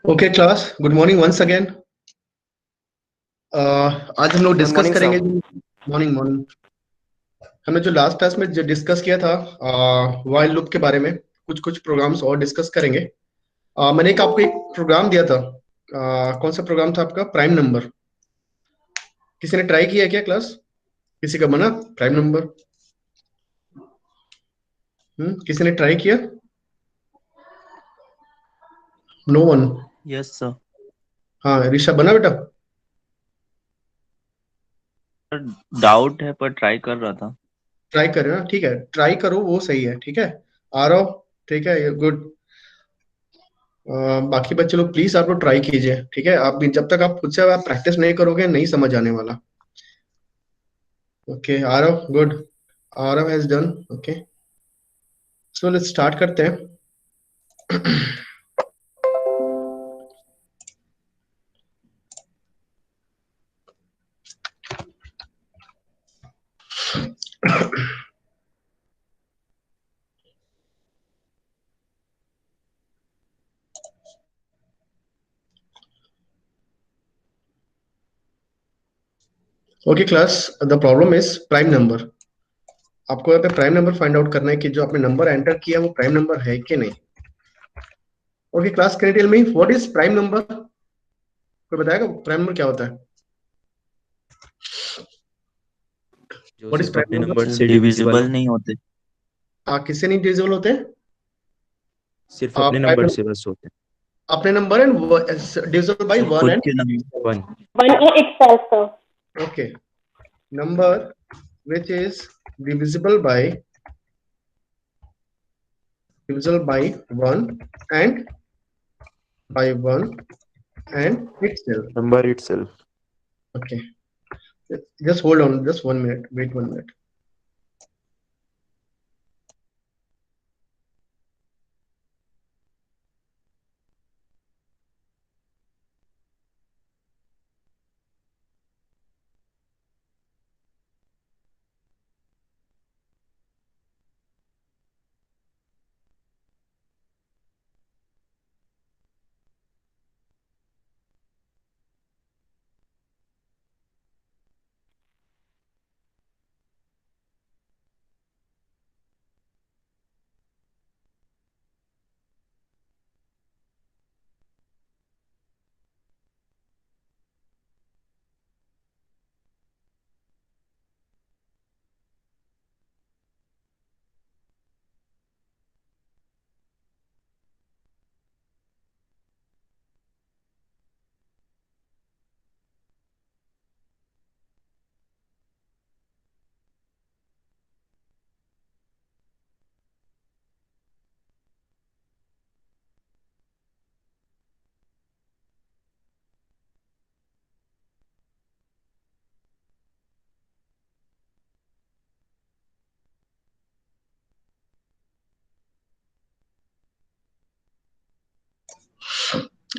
Okay class, good morning once again. आज हम लोग डिस्कस करेंगे। Morning morning. हमने जो लास्ट क्लास में जो डिस्कस किया था व्हाइल लूप के बारे में, कुछ कुछ प्रोग्राम्स और डिस्कस करेंगे। मैंने आपको एक प्रोग्राम दिया था। कौन सा प्रोग्राम था आपका? Prime number. किसी ने ट्राई किया क्या क्लास? किसी का बना प्राइम नंबर? किसी ने ट्राई किया? No one. Yes sir. हाँ ऋषभ, बना बेटा? डाउट है पर ट्राई कर रहा था। ट्राई करें ना, ठीक है, ट्राई करो, वो सही है। ठीक है आ रहा हो, ठीक है, गुड। बाकी बच्चे लोग प्लीज आप लोग ट्राई कीजिए, ठीक है। आप भी जब तक आप खुद से आप प्रैक्टिस नहीं करोगे नहीं समझ आने वाला। Okay Aarav, good. Aarav has done. Okay, so let's start करते हैं। Okay class, the problem is prime number. आपको यहाँ पे प्राइम नंबर फाइंड आउट करना है कि जो आपने नंबर एंटर किया वो प्राइम नंबर है कि नहीं। Okay class, can you tell me what is prime number? कोई बताएगा प्राइम नंबर क्या होता है? जो व्हाट इज सिर्फ प्राइम अपने नंबर? नंबर से डिविजिबल डिविजिबल हो, नहीं होते। किससे नहीं डिविजिबल होते हैं? सिर्फ अपने नंबर से बस होते अपने number and divisible by sir one खुद एंड के नंबर। हैं। One One or itself, sir. Okay, number which is divisible by 1 and by 1 and itself. Number itself. Okay, just hold on, just 1 minute, wait 1 minute.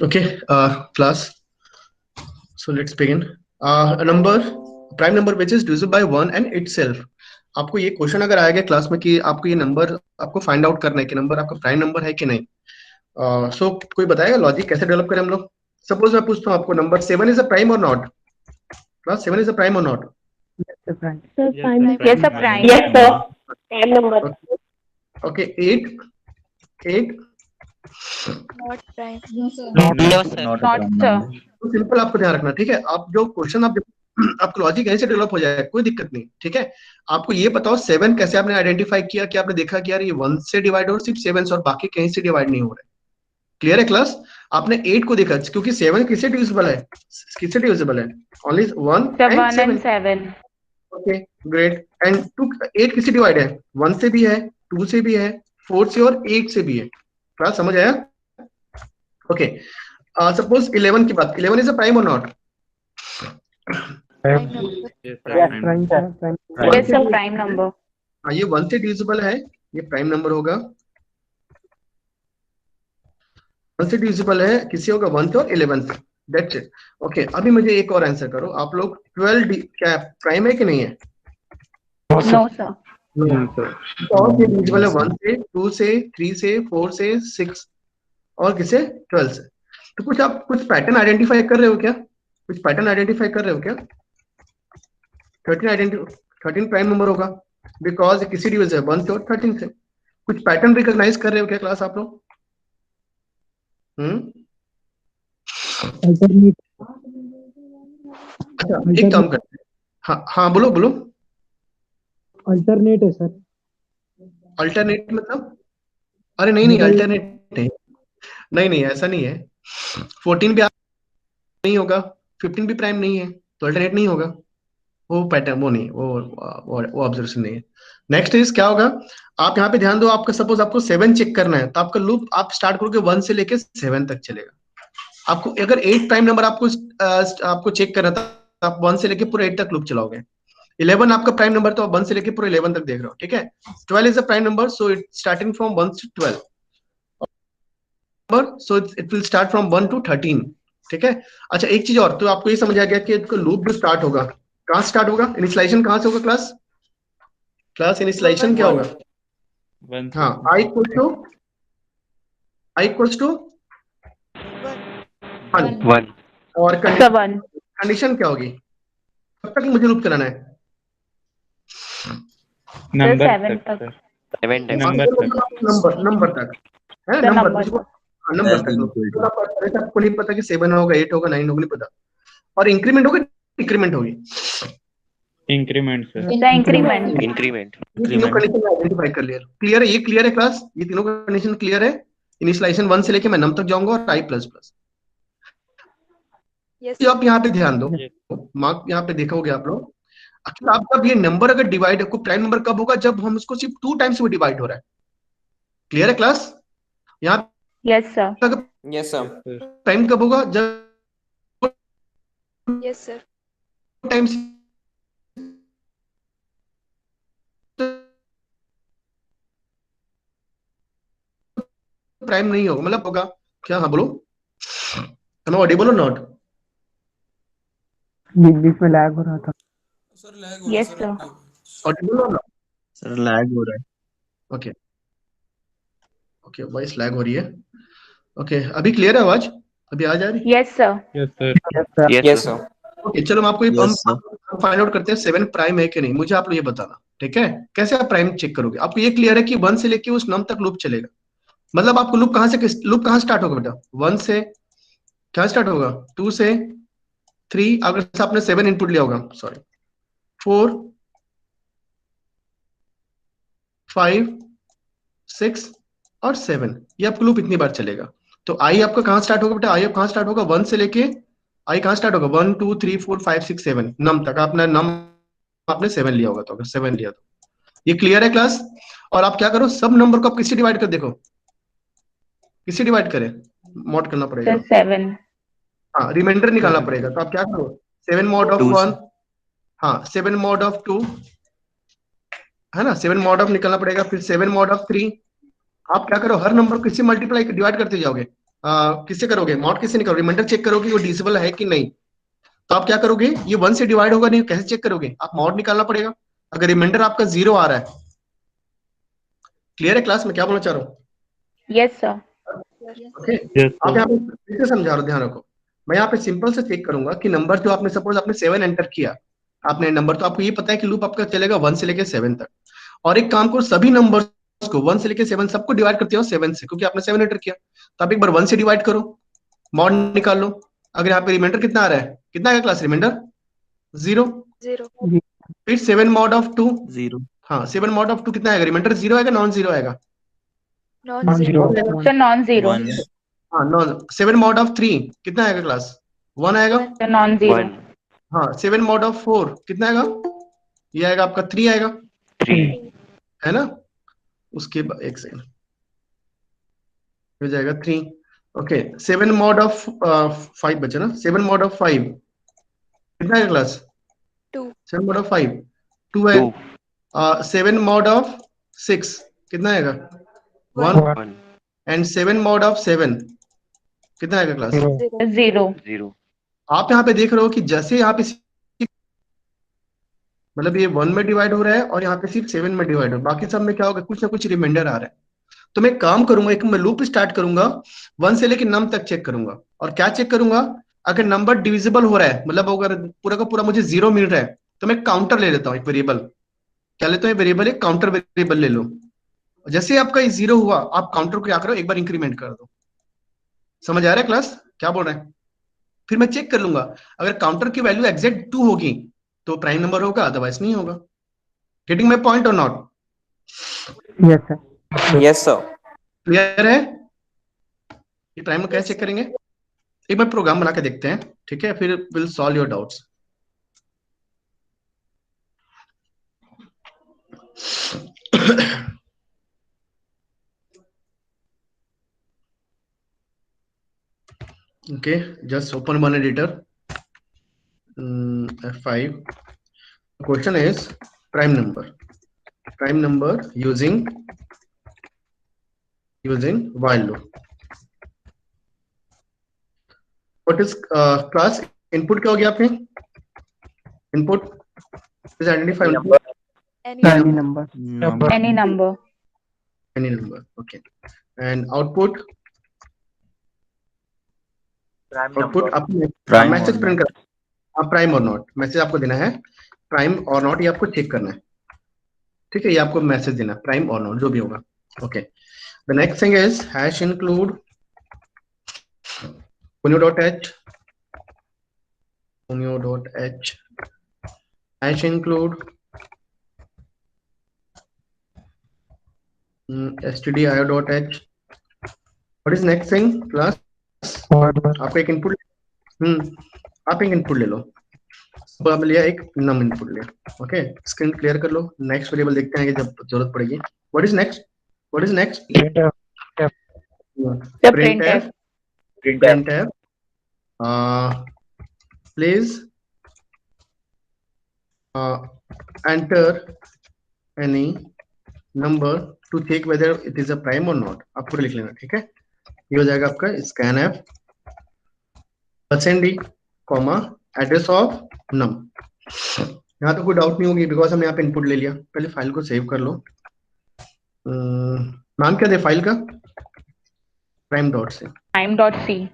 Okay, class. So let's begin. A number, prime number which is divisible by 1 and itself. आपको ये question अगर आएगा class में कि आपको ये number आपको find out करना है कि नंबर आपका प्राइम नंबर है कि नहीं। सो कोई बताएगा लॉजिक कैसे डेवलप करें हम लोग? सपोज मैं पूछता हूँ आपको, नंबर 7 इज अ प्राइम और not? Class 7 is a prime और not? Sir, prime. Yes, sir, prime. Yes, sir. Prime number. Okay, 8 Not prime. No, sir. Not a prime number. तो सिंपल आपको ध्यान रखना, ठीक है। आप जो क्वेश्चन आप आपका लॉजिक यहीं से डेवलप हो जाएगा, कोई दिक्कत नहीं, ठीक है। आपको ये बताओ 7 कैसे आपने आइडेंटिफाई किया कि आपने देखा कि यार ये 1 से डिवाइड और सिर्फ 7 से और बाकी कहीं से डिवाइड नहीं हो रहे। क्लियर है क्लास? आपने 8 को देखा क्योंकि 7 किससे डिविजिबल है? किससे डिविजिबल है? Only 1 and 7। Okay great. And 2 8 किससे डिवाइड है? 1 से भी है, 2 से भी है, 4 से और 8 से भी है। क्लास समझ आया? ओके, सपोज 11 की बात, 11 इज अ प्राइम और not? Prime number. Yes, sir. Prime number. हाँ, ये 1 से डिविजिबल है, ये प्राइम नंबर होगा। 1 से डिविजिबल है, किसी होगा 1 से और 11 से। That's it. ओके, अभी मुझे एक और आंसर करो आप लोग। 12 क्या प्राइम है कि नहीं है? No, sir. और से डिविजिबल है 1 से, 2 से, 3 से, 4 से, 6 और किसे? 12 से। तो कुछ आप कुछ पैटर्न आइडेंटिफाई कर रहे हो क्या? कुछ पैटर्न आइडेंटिफाई कर रहे हो क्या? 13 प्राइम नंबर होगा बिकॉज किसी डिविजन है 1 से और 13 से। कुछ पैटर्न रिकॉग्नाइज कर रहे हो क्या क्लास आप लोग? अच्छा एक काम करते हैं। हाँ हाँ बोलो बोलो। अल्टरनेट है सर। अल्टरनेट मतलब? अरे नहीं नहीं अल्टरनेट नहीं, नहीं नहीं ऐसा नहीं है। 14 भी नहीं होगा, 15 भी प्राइम नहीं है, तो अल्टरनेट नहीं होगा। वो पैटर्न वो नहीं, वो ऑब्जर्वेशन नहीं है। नेक्स्ट इज क्या होगा, आप यहाँ पे ध्यान दो। आपका सपोज आपको 7 चेक करना है, तो आपका लूप आप स्टार्ट करोगे 1 से लेके 7 तक चलेगा। आपको अगर 8 प्राइम नंबर आपको चेक करना था, तो आप 1 से लेके पूरे 8 तक लूप चलाओगे। 11 आपका प्राइम नंबर, तो आप 1 से लेके पूरे 11 तक देख रहे हो, ठीक है। 12 is a prime number, so it starting from 1 to 12, so it will start from 1 to 13, ठीक है। अच्छा एक चीज और, तो आपको ये समझ आ गया कि इसका लूप जो स्टार्ट होगा कहाँ स्टार्ट होगा, इनिशियलाइजेशन कहाँ से होगा क्लास? क्लास इनिशियलाइजेशन क्या होगा? हाँ i इक्वल्स टू 1 और कंडीशन क्या होगी? कब तक मुझे लूप चलाना है? सेवन तक। नंबर तक है, नंबर तक। आपको नहीं पता कि 7 होगा, 8 होगा, 9 होगा, नहीं पता। और इंक्रीमेंट होगी, डिक्रीमेंट होगी? Increment sir. इंक्रीमेंट। तीनों कंडीशन आइडेंटिफाई कर लिया। क्लियर है? ये क्लियर है क्लास? ये तीनों कंडीशन क्लियर है? इनिशियलाइजेशन 1 से लेके मैं नम तक जाऊंगा और i प्लस प्लस। Yes. तो आप यहाँ पे ध्यान दो, मार्क यहाँ पे देखोगे आप लोग। अगर आप जब ये नंबर अगर डिवाइड को प्राइम नंबर कब होगा? जब हम उसको सिर्फ 2 टाइम्स में डिवाइड हो रहा है। क्लियर है क्लास? यहाँ yes sir. Yes sir. Prime कब होगा? जब Yes, sir. टाइम्स प्राइम नहीं होगा, मतलब होगा क्या? हाँ बोलो, एम आई ऑडिबल और नॉट? बीच में लैग हो रहा था सर। Yes sir. ऑडिबल और नॉट? सर लैग हो रहा है। ओके ओके, वॉइस लैग हो रही है। ओके अभी क्लियर है आवाज? अभी आ जा रही? Yes sir. Yes sir. Yes sir. Okay चलो हम आपको Yes, sir. हम फाइंड आउट करते हैं 7 प्राइम है कि नहीं। मुझे आप लोग ये बताना, ठीक है? कैसे आप प्राइम चेक करोगे? आपको ये क्लियर है कि 1 से लेके उस नम तक लूप चलेगा, मतलब आपको लूप कहाँ स्टार्ट होगा बेटा? 1 से क्या स्टार्ट होगा? 2 से 3, अगर आपने 7 इनपुट लिया होगा, सॉरी 4 5 6 और 7, ये आपका लूप इतनी बार चलेगा। तो आई आपका कहाँ स्टार्ट होगा बेटा? आई आप कहाँ स्टार्ट होगा? 1 से लेके आई कहाँ स्टार्ट होगा? 1 2 3 4 5 6 7 नम तक। आपने 7 लिया होगा, तो अगर 7 लिया तो ये क्लियर है क्लास? और आप क्या करो, सब नंबर को आप किससे डिवाइड कर देखो, किससे डिवाइड करें? मॉड करना पड़ेगा। सर 7। हाँ रिमाइंडर निकालना पड़ेगा, तो आप क्या करो 7 मॉड ऑफ 1, हाँ 7 मॉड ऑफ 2 है ना, 7 मॉड ऑफ निकालना पड़ेगा, फिर 7 मॉड ऑफ 3। आप क्या करो, हर नंबर को किससे मल्टीप्लाई डिवाइड करते जाओगे? किससे करोगे? मॉड किससे निकालोगे? रिमाइंडर चेक करोगे वो डिविजिबल है कि नहीं। तो आप क्या करोगे, ये 1 से डिवाइड होगा नहीं, कैसे चेक करोगे? आप मॉड निकालना पड़ेगा। अगर रिमाइंडर आपका 0 आ रहा है, क्लियर है क्लास में क्या बोलना चाह रहा हूँ? Yes sir. ओके आप यहाँ पे फिर से समझा रहा हूँ, ध्यान रखो। मैं यहाँ पे सिंपल से चेक करूंगा कि नंबर जो आपने सपोज आपने 7 एंटर किया, आपने नंबर, तो आपको ये पता है कि लूप आपका चलेगा 1 से लेके 7 तक। और एक काम करो, सभी नंबर्स को 1 से लेके 7 सबको डिवाइड करते हो 7 से, क्योंकि आपने 7 एंटर किया। तो आप एक बार 1 से डिवाइड करो, मॉड निकाल लो। अगर यहाँ पे रिमाइंडर कितना आ रहा है, कितना आएगा क्लास रिमाइंडर? 0। 0. फिर 7 मॉड ऑफ 2, 0. हाँ 7 मॉड ऑफ 2 कितना आएगा? रिमाइंडर 0 आएगा, नॉन 0 आएगा? Non-zero. Sir non zero. 1. हाँ नॉन। 7 मॉड ऑफ 3 कितना आएगा क्लास? 1 आएगा। Sir non zero. 1. हाँ 7 मॉड ऑफ 4 कितना आएगा? ये आएगा आपका 3 आएगा, 3. है ना। उसके बाद एक सेकंड हो जाएगा 3। ओके 7 मॉड ऑफ 5 बचा ना, 7 मॉड ऑफ 5 कितना आएगा क्लास? 2. 7 मॉड ऑफ 5 2 है। 7 मॉड ऑफ 6 कितना आएगा? 1। 1. एंड 7 मॉड ऑफ 7 कितना आएगा क्लास? 0। 0. आप यहाँ पे देख रहे हो कि जैसे यहाँ पे मतलब ये 1 में डिवाइड हो रहा है और यहाँ पे सिर्फ 7 में डिवाइड हो, बाकी सब में क्या होगा, कुछ ना कुछ रिमाइंडर आ रहा है। तो मैं काम करूंगा, एक मैं लूप स्टार्ट करूंगा 1 से लेकर नम तक चेक करूंगा। और क्या चेक करूंगा, अगर नंबर डिविजिबल हो रहा है, मतलब अगर पूरा का पूरा मुझे 0 मिल रहा है, तो मैं काउंटर ले लेता हूँ, एक वेरिएबल। क्या लेता हूँ, वेरिएबल, एक काउंटर वेरिएबल ले लो। जैसे ही आपका 0 हुआ, आप काउंटर को क्या करो, एक बार इंक्रीमेंट कर दो। समझ आ रहा है क्लास, क्या बोल रहे हैं? फिर मैं चेक कर लूंगा, अगर काउंटर की वैल्यू एग्जैक्ट 2 होगी तो प्राइम नंबर होगा, अदरवाइज नहीं होगा। गेटिंग माई पॉइंट और not? Yes, sir. Yes, sir. Clear है? ये प्राइम में कैसे Yes, चेक sir. करेंगे, एक बार प्रोग्राम बना के देखते हैं, ठीक है, फिर will solve your doubts. okay, just open one editor. F5. The question is prime number using while loop. What is class input? क्या हो गया आपने? Input is identify Number. Any Any number. number. Any number. any number. Okay. And output आपको Prime message or print not. करना, prime और not message आपको देना है, प्राइम और नॉट ये आपको चेक करना है, ठीक है, ये आपको मैसेज देना, प्राइम और नॉट जो भी होगा। Okay, the next thing is hash include punyo.h hash include stdio.h. what is next thing class? आप एक इनपुट आप एक इनपुट ले लो, अब आप लिया एक नम इनपुट लिया। ओके, स्क्रीन क्लियर कर लो, नेक्स्ट वेरिएबल देखते हैं कि जब जरूरत पड़ेगी। What is next? The printf. printf please enter any number to check whether it is a prime or not। आप पूरा लिख लेना, ठीक है, ये हो जाएगा आपका scanf %d, एड्रेस ऑफ नम। यहाँ तो कोई डाउट नहीं होगी बिकॉज हमने यहाँ पे इनपुट ले लिया। पहले फाइल को सेव कर लो। नाम क्या दे फाइल का? प्राइम डॉट से। Prime.c.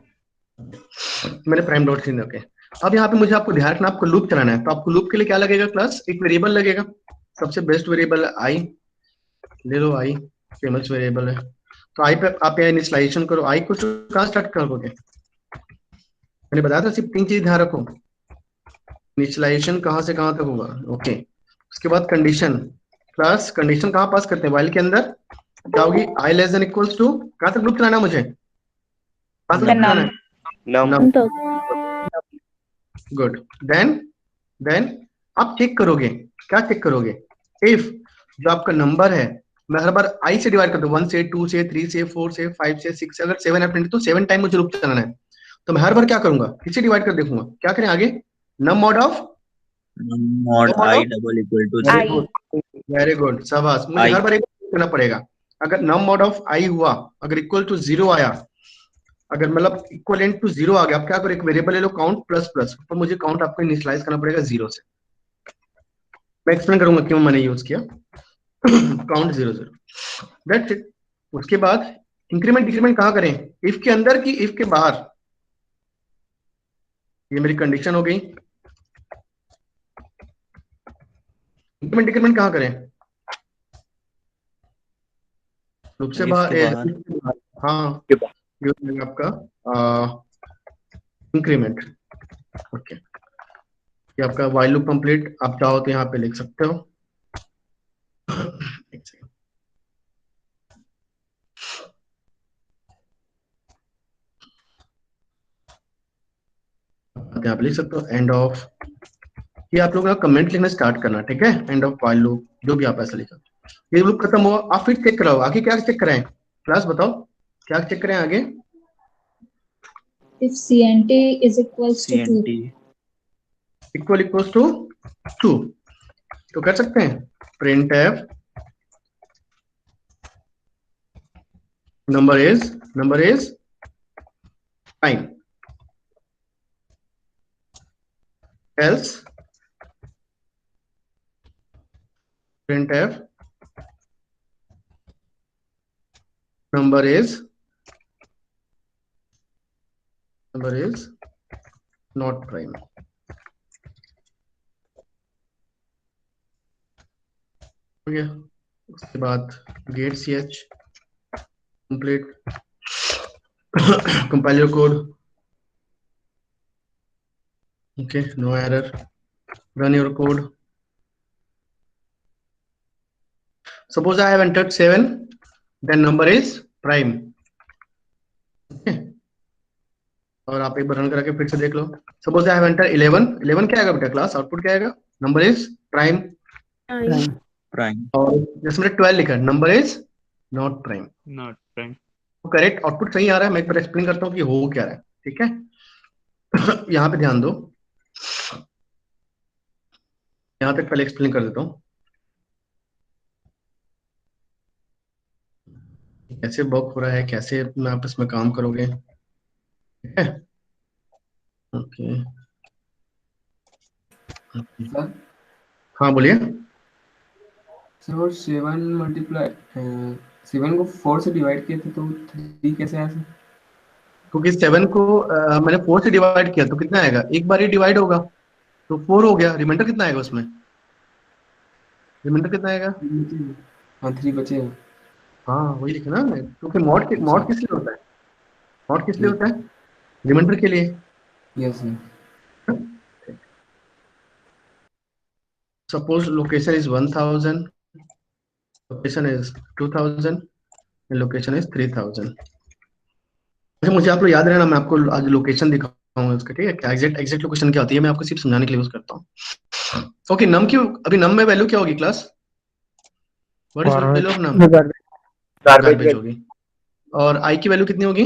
मैंने प्राइम डॉट सी ओके। अब यहाँ पे मुझे आपको ध्यान रखना, आपको लूप चलाना है, तो आपको लूप के लिए क्या लगेगा क्लास? एक वेरिएबल लगेगा, सबसे बेस्ट वेरिएबल है आई, ले लो आई, फेमस वेरिएबल है। तो आई पे आप यहाँ इनिशियलाइजेशन करो। आई को कहाँ स्टार्ट करोगे? मैंने बताया था सिर्फ 3 चीज ध्यान रखो, इनिशियलाइजेशन कहाँ से कहाँ तक होगा। ओके, उसके बाद कंडीशन, प्लस कंडीशन कहाँ पास करते हैं? वाइल के अंदर क्या होगी? आई लेस देन इक्वल्स टू, कहाँ तक लूप चलाना है मुझे? कहाँ तक The लूप चलाना है? Num. गुड। देन आप चेक करोगे, क्या चेक करोगे? इफ जो आपका नंबर है, मैं हर बार आई से डिवाइड करता हूँ, 1 से 2 से 3 से 4 से 5 से 6 से, अगर 7 है प्रिंट तो 7 टाइम मुझे लूप चलाना है, तो मैं हर बार क्या करूंगा? किससे डिवाइड कर देखूंगा, क्या करें आगे? Num mod of Mod I double equal to I. 0. Very good, शाबाश। मुझे I. हर बार एक करना पड़ेगा। अगर नम मॉड ऑफ आई हुआ, अगर इक्वल टू 0 आया, अगर मतलब इक्वलेंट टू 0 आ गया, आप क्या करो? एक वेरिएबल ले लो काउंट प्लस प्लस, तो मुझे काउंट आपको इनिशियलाइज करना पड़ेगा 0 से। मैं एक्सप्लेन करूंगा क्यों मैंने यूज किया काउंट 0 0। That's it. उसके बाद इंक्रीमेंट डिक्रीमेंट कहाँ करें? इफ के अंदर की इफ के बाहर? ये मेरी कंडीशन हो गई। इंक्रीमेंट डिक्रीमेंट कहाँ करें? लूप से If बाहर, के बाहर। हाँ, ये हो जाएगा आपका इंक्रीमेंट। ओके, ये आपका वाइल लूप कंप्लीट। आप चाहो तो यहाँ पे लिख सकते हो। एक सेकंड, यहाँ पे लिख सकते हो एंड ऑफ, ये आप लोग कमेंट लिखना स्टार्ट करना, ठीक है? एंड ऑफ वाइल लूप, जो भी आप ऐसा लिखा। ये लूप खत्म हुआ, आप फिर चेक कराओ आगे क्या चेक कराएं। क्लास बताओ क्या चेक करें आगे? If CNT is equals to 2. CNT. Equals to 2, तो कर सकते हैं printf number is prime, else printf number is number is not prime. Okay. उसके बाद get ch complete compile your code. Okay, no error. Run your code. Suppose I have entered 7, then number is prime. Okay. और आप एक बार run करके फिर से देख लो. Suppose I have entered 11. 11 क्या आएगा बेटा क्लास? आउटपुट क्या आएगा? Number is prime. Prime. और जैसे मैंने 12 लिखा, number is not prime. Not prime. तो करेक्ट आउटपुट सही आ रहा है. मैं एक बार एक्सप्लेन करता हूँ कि हो क्या रहा है. ठीक है. यहाँ पे ध्यान दो. यहाँ तक पहले एक्सप्लेन कर देता हूँ कैसे वर्क हो रहा है, कैसे मैं आपस में काम करोगे. ठीक है. ओके. हाँ बोलिए. सर 7 मल्टीप्लाई 7 को 4 से डिवाइड किए थे तो 3 कैसे आया सर? क्योंकि 7 को मैंने 4 से डिवाइड किया तो कितना आएगा? एक बार ही डिवाइड होगा तो 4 हो गया. रिमाइंडर कितना आएगा उसमें? रिमाइंडर कितना आएगा? हाँ 3 बचे हैं. हाँ वही लिखा ना. क्योंकि मॉड किस लिए होता है? मॉड किस लिए होता है? रिमाइंडर के लिए. Yes sir. Suppose location is 1000, location is 2000, and location is 3000. अच्छा मुझे आप लोग याद रहना, मैं आपको आज लोकेशन दिखाऊंगा उसका. ठीक है. क्या एग्जैक्ट लोकेशन क्या होती है मैं आपको सिर्फ समझाने के लिए यूज करता हूँ. ओके. नम की अभी नम में वैल्यू क्या होगी class? What is value of num? Garbage होगी. और आई की वैल्यू कितनी होगी?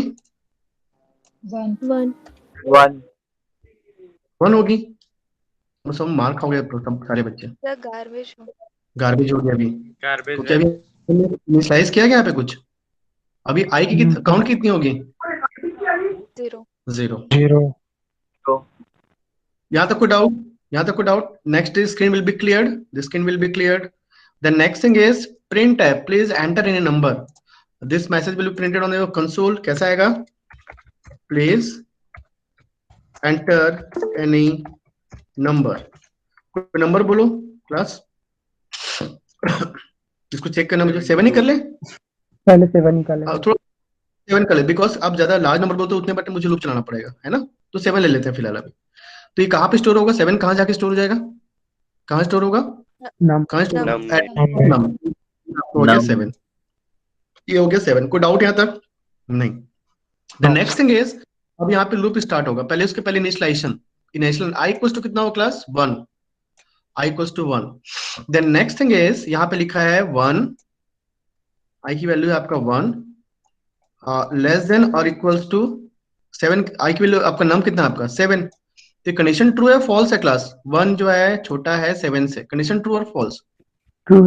1 होगी. सब मार्क हो गया सब सारे बच्चे. गार्बेज हो गया. अभी तो क्या अभी इनिशियलाइज किया गया यहाँ पे कुछ? अभी आई की काउंट कितनी होगी? 0. यहाँ तक कोई doubt? Next screen will be cleared. The screen will be cleared. The next thing is print tab please enter in A number. This message will be printed on your console. कैसा आएगा? Please enter any number. कोई number बोलो class. इसको check करना मुझे. 7 ही कर ले. पहले 7 निकाले. थोड़ा 7 कर ले बिकॉज आप ज्यादा लार्ज नंबर बोलते हो उतने बट मुझे लूप चलाना पड़ेगा है ना. तो 7 ले लेते हैं फिलहाल अभी. तो ये कहाँ पे स्टोर होगा? 7 कहाँ जाके स्टोर हो जाएगा? कहाँ स्टोर होगा? कहाँ स्टोर होगा? हो गया 7. ये हो गया 7. कोई डाउट यहाँ तक? नहीं. द नेक्स्ट थिंग इज अब यहाँ पे लूप स्टार्ट होगा. पहले उसके पहले इनिशियलाइजेशन आई इक्वल्स टू कितना हो class? 1. I equals to 1. Then next thing is यहाँ पे लिखा है 1. आई की वैल्यू है आपका 1 लेस देन और इक्वल्स टू 7. आई की वैल्यू आपका नम कितना है? आपका 7. तो कंडीशन ट्रू है फॉल्स है क्लास? 1 जो है छोटा है 7 से. कंडीशन ट्रू और फॉल्स? ट्रू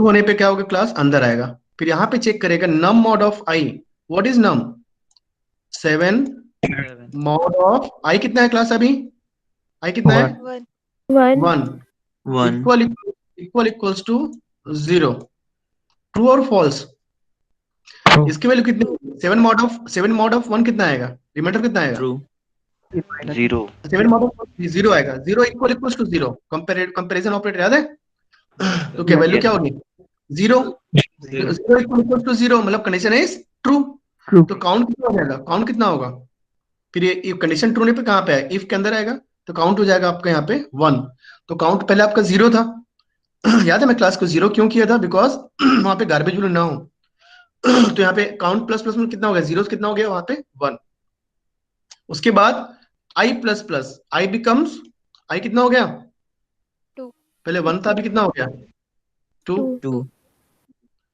होने पे क्या होगा क्लास? अंदर आएगा. फिर यहाँ पे चेक करेगा num mod of I. What is num? 7 mod of I कितना है क्लास? अभी आई कितना है? 1 इक्वल्स टू 0. ट्रू और फॉल्स? इसकी वैल्यू कितनी? 7 मॉड ऑफ 1 कितना आएगा? रिमाइंडर कितना आएगा? 0. 7 मॉड ऑफ 0 आएगा. 0 इक्वल्स टू 0. कंपैरिजन ऑपरेटर याद है? तो क्या वैल्यू क्या होगी? 0 इक्वल्स टू 0 मतलब कंडीशन इज ट्रू. तो काउंट कितना हो जाएगा? काउंट कितना होगा? फिर ये कंडीशन ट्रू होने पे कहाँ पे है? इफ के अंदर आएगा तो काउंट हो जाएगा आपका यहाँ पे 1. तो काउंट पहले आपका 0 था. याद है मैं क्लास को 0 क्यों किया था? बिकॉज वहां पे गार्बेज वैल्यू ना हो. तो यहाँ पे काउंट प्लस प्लस में कितना हो गया? 0 कितना हो गया वहां पे? 1. उसके बाद I plus plus I becomes I कितना हो गया? 2. पहले 1 था, अभी कितना हो गया? 2.